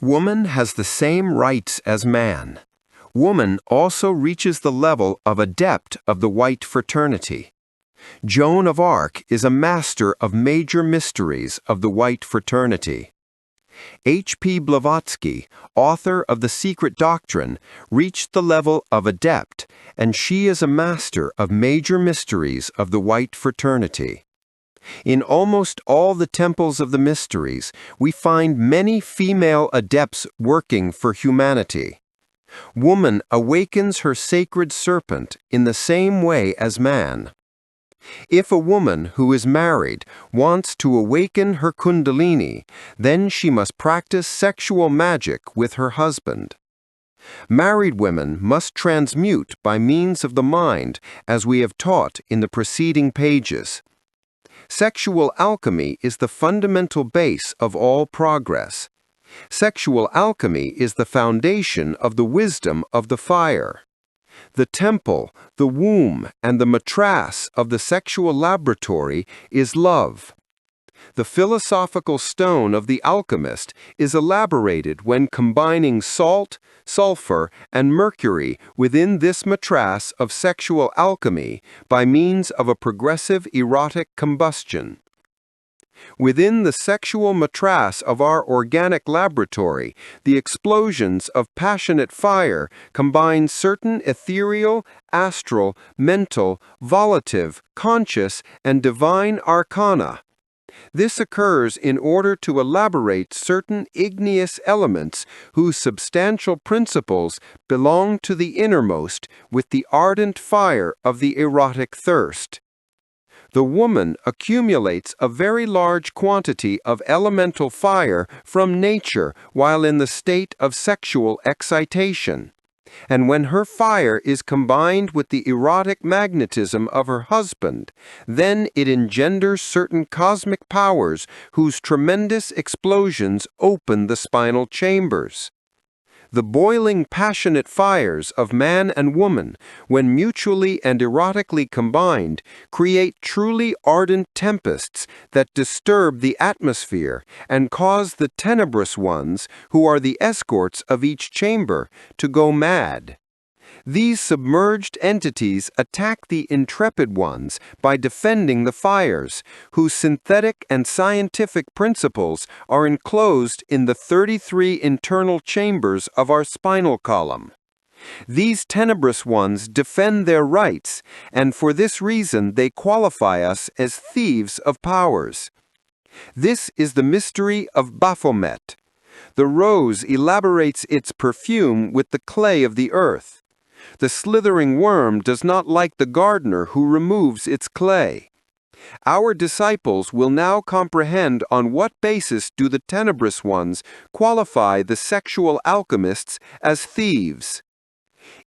Woman has the same rights as man. Woman also reaches the level of adept of the white fraternity. Joan of Arc is a master of major mysteries of the white fraternity. H.P. Blavatsky, author of The Secret Doctrine, reached the level of adept, and she is a master of major mysteries of the white fraternity. In almost all the temples of the mysteries, we find many female adepts working for humanity. Woman awakens her sacred serpent in the same way as man. If a woman who is married wants to awaken her Kundalini, then she must practice sexual magic with her husband. Married women must transmute by means of the mind, as we have taught in the preceding pages. Sexual alchemy is the fundamental base of all progress. Sexual alchemy is the foundation of the wisdom of the fire. The temple, the womb, and the matras of the sexual laboratory is love. The philosophical stone of the alchemist is elaborated when combining salt, sulfur, and mercury within this matras of sexual alchemy by means of a progressive erotic combustion. Within the sexual matras of our organic laboratory, the explosions of passionate fire combine certain ethereal, astral, mental, volitive, conscious, and divine arcana. This occurs in order to elaborate certain igneous elements whose substantial principles belong to the innermost with the ardent fire of the erotic thirst. The woman accumulates a very large quantity of elemental fire from nature while in the state of sexual excitation. And when her fire is combined with the erotic magnetism of her husband, then it engenders certain cosmic powers whose tremendous explosions open the spinal chambers. The boiling passionate fires of man and woman, when mutually and erotically combined, create truly ardent tempests that disturb the atmosphere and cause the tenebrous ones, who are the escorts of each chamber, to go mad. These submerged entities attack the intrepid ones by defending the fires, whose synthetic and scientific principles are enclosed in the 33 internal chambers of our spinal column. These tenebrous ones defend their rights, and for this reason they qualify us as thieves of powers. This is the mystery of Baphomet. The rose elaborates its perfume with the clay of the earth. The slithering worm does not like the gardener who removes its clay. Our disciples will now comprehend on what basis do the tenebrous ones qualify the sexual alchemists as thieves.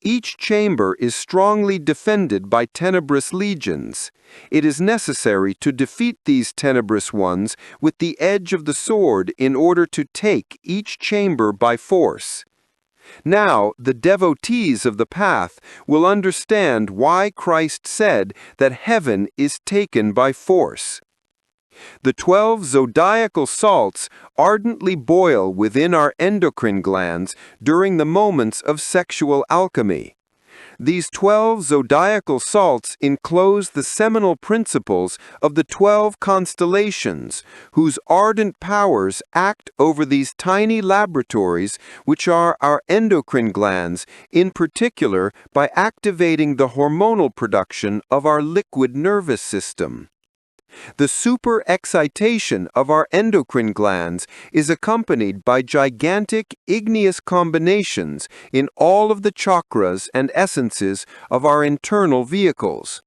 Each chamber is strongly defended by tenebrous legions. It is necessary to defeat these tenebrous ones with the edge of the sword in order to take each chamber by force. Now, the devotees of the path will understand why Christ said that heaven is taken by force. The 12 zodiacal salts ardently boil within our endocrine glands during the moments of sexual alchemy. These 12 zodiacal salts enclose the seminal principles of the 12 constellations, whose ardent powers act over these tiny laboratories, which are our endocrine glands, in particular by activating the hormonal production of our liquid nervous system. The super-excitation of our endocrine glands is accompanied by gigantic igneous combinations in all of the chakras and essences of our internal vehicles.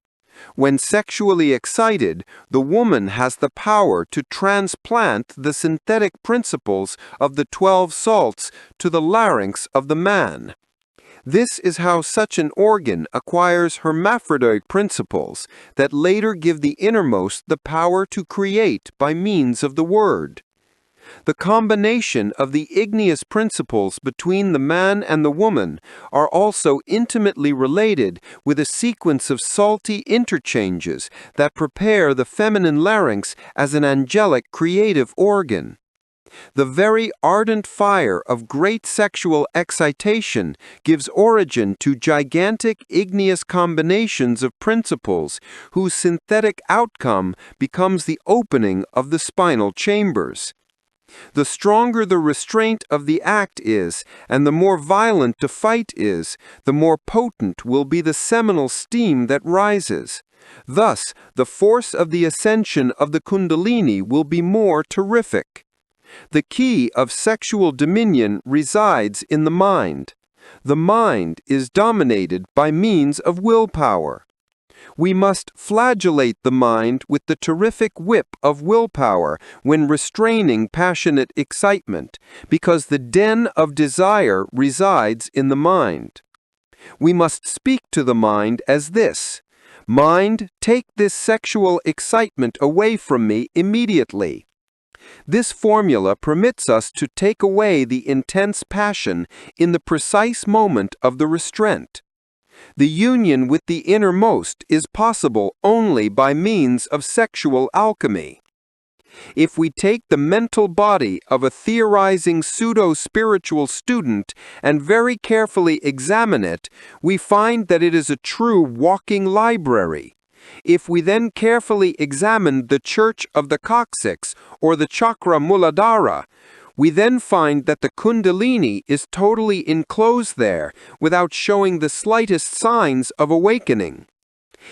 When sexually excited, the woman has the power to transplant the synthetic principles of the 12 salts to the larynx of the man. This is how such an organ acquires hermaphrodite principles that later give the innermost the power to create by means of the word. The combination of the igneous principles between the man and the woman are also intimately related with a sequence of salty interchanges that prepare the feminine larynx as an angelic creative organ. The very ardent fire of great sexual excitation gives origin to gigantic igneous combinations of principles whose synthetic outcome becomes the opening of the spinal chambers. The stronger the restraint of the act is, and the more violent the fight is, the more potent will be the seminal steam that rises. Thus, the force of the ascension of the Kundalini will be more terrific. The key of sexual dominion resides in the mind. The mind is dominated by means of willpower. We must flagellate the mind with the terrific whip of willpower when restraining passionate excitement, because the den of desire resides in the mind. We must speak to the mind as this: "Mind, take this sexual excitement away from me immediately." This formula permits us to take away the intense passion in the precise moment of the restraint. The union with the innermost is possible only by means of sexual alchemy. If we take the mental body of a theorizing pseudo-spiritual student and very carefully examine it, we find that it is a true walking library. If we then carefully examine the church of the coccyx or the chakra Muladhara, we then find that the Kundalini is totally enclosed there without showing the slightest signs of awakening.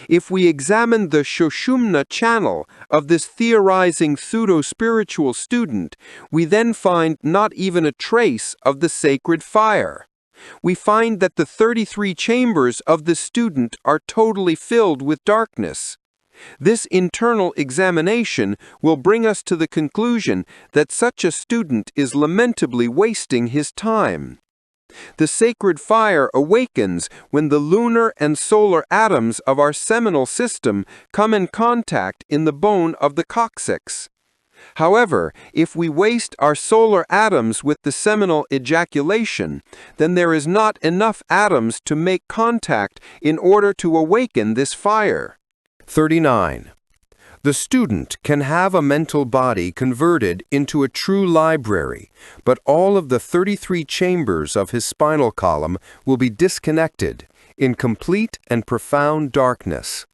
If we examine the Sushumna channel of this theorizing pseudo-spiritual student, we then find not even a trace of the sacred fire. We find that the 33 chambers of the student are totally filled with darkness. This internal examination will bring us to the conclusion that such a student is lamentably wasting his time. The sacred fire awakens when the lunar and solar atoms of our seminal system come in contact in the bone of the coccyx. However, if we waste our solar atoms with the seminal ejaculation, then there is not enough atoms to make contact in order to awaken this fire. 39. The student can have a mental body converted into a true library, but all of the 33 chambers of his spinal column will be disconnected in complete and profound darkness.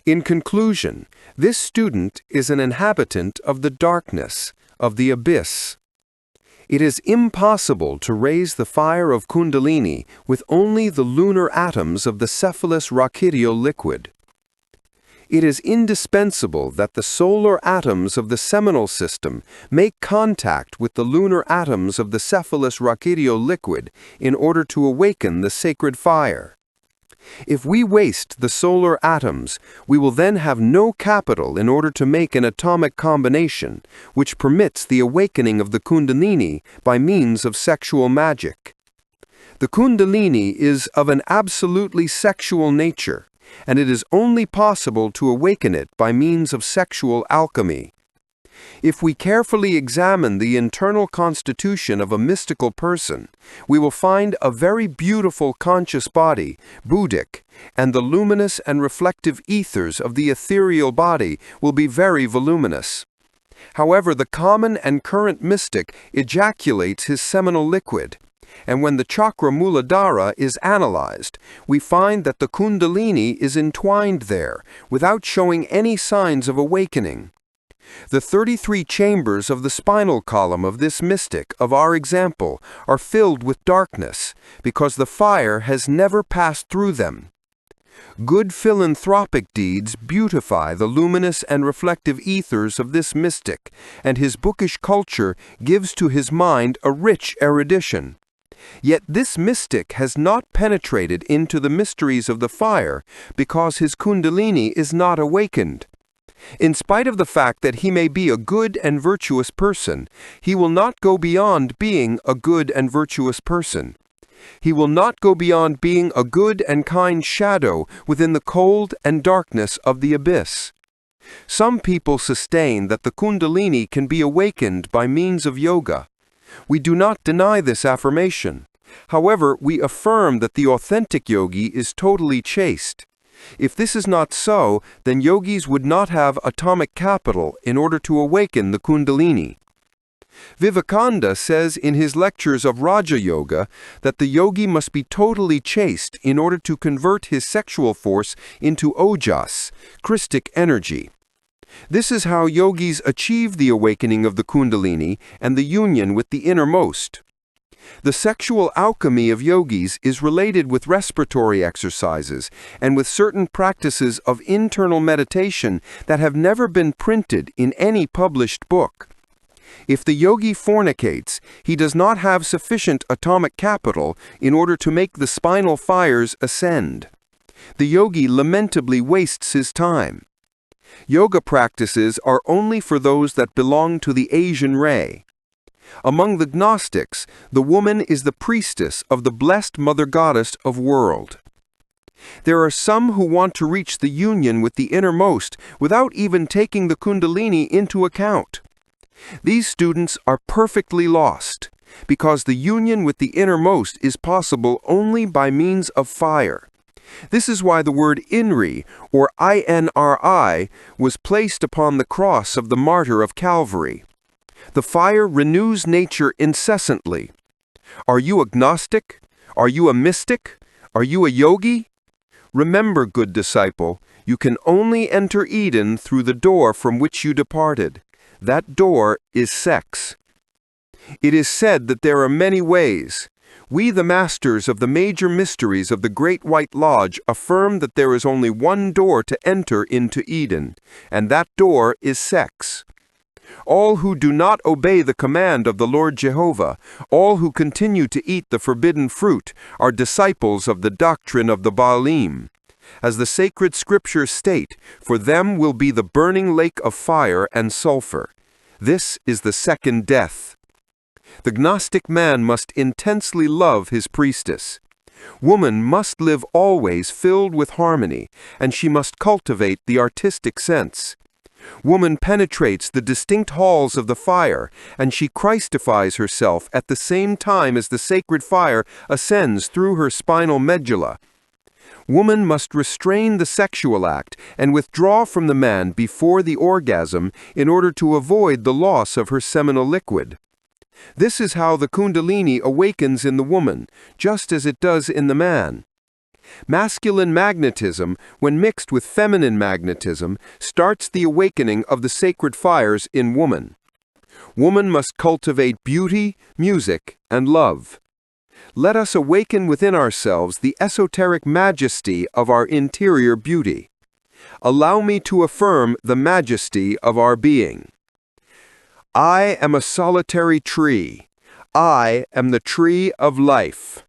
In conclusion, this student is an inhabitant of the darkness, of the abyss. It is impossible to raise the fire of Kundalini with only the lunar atoms of the cephalous rachidial liquid. It is indispensable that the solar atoms of the seminal system make contact with the lunar atoms of the cephalous rachidial liquid in order to awaken the sacred fire. If we waste the solar atoms, we will then have no capital in order to make an atomic combination, which permits the awakening of the Kundalini by means of sexual magic. The Kundalini is of an absolutely sexual nature, and it is only possible to awaken it by means of sexual alchemy. If we carefully examine the internal constitution of a mystical person, we will find a very beautiful conscious body, buddhic, and the luminous and reflective ethers of the ethereal body will be very voluminous. However, the common and current mystic ejaculates his seminal liquid, and when the chakra Muladhara is analyzed, we find that the Kundalini is entwined there, without showing any signs of awakening. The 33 chambers of the spinal column of this mystic of our example are filled with darkness, because the fire has never passed through them. Good philanthropic deeds beautify the luminous and reflective ethers of this mystic, and his bookish culture gives to his mind a rich erudition. Yet this mystic has not penetrated into the mysteries of the fire because his Kundalini is not awakened. In spite of the fact that he may be a good and virtuous person, he will not go beyond being a good and virtuous person. He will not go beyond being a good and kind shadow within the cold and darkness of the abyss. Some people sustain that the Kundalini can be awakened by means of yoga. We do not deny this affirmation. However, we affirm that the authentic yogi is totally chaste. If this is not so, then yogis would not have atomic capital in order to awaken the Kundalini. Vivekananda says in his lectures of Raja Yoga that the yogi must be totally chaste in order to convert his sexual force into ojas, Christic energy. This is how yogis achieve the awakening of the Kundalini and the union with the innermost. The sexual alchemy of yogis is related with respiratory exercises and with certain practices of internal meditation that have never been printed in any published book. If the yogi fornicates, he does not have sufficient atomic capital in order to make the spinal fires ascend. The yogi lamentably wastes his time. Yoga practices are only for those that belong to the Asian ray. Among the Gnostics, the woman is the priestess of the blessed Mother Goddess of world. There are some who want to reach the union with the innermost without even taking the Kundalini into account. These students are perfectly lost, because the union with the innermost is possible only by means of fire. This is why the word Inri, or INRI, was placed upon the cross of the martyr of Calvary. The fire renews nature incessantly. Are you agnostic? Are you a mystic? Are you a yogi? Remember, good disciple, you can only enter Eden through the door from which you departed. That door is sex. It is said that there are many ways. We, the masters of the major mysteries of the Great White Lodge, affirm that there is only one door to enter into Eden, and that door is sex. All who do not obey the command of the Lord Jehovah, all who continue to eat the forbidden fruit, are disciples of the doctrine of the Baalim. As the sacred scriptures state, for them will be the burning lake of fire and sulfur. This is the second death. The Gnostic man must intensely love his priestess. Woman must live always filled with harmony, and she must cultivate the artistic sense. Woman penetrates the distinct halls of the fire, and she Christifies herself at the same time as the sacred fire ascends through her spinal medulla. Woman must restrain the sexual act and withdraw from the man before the orgasm in order to avoid the loss of her seminal liquid. This is how the Kundalini awakens in the woman, just as it does in the man. Masculine magnetism, when mixed with feminine magnetism, starts the awakening of the sacred fires in woman. Woman must cultivate beauty, music, and love. Let us awaken within ourselves the esoteric majesty of our interior beauty. Allow me to affirm the majesty of our being. I am a solitary tree. I am the tree of life.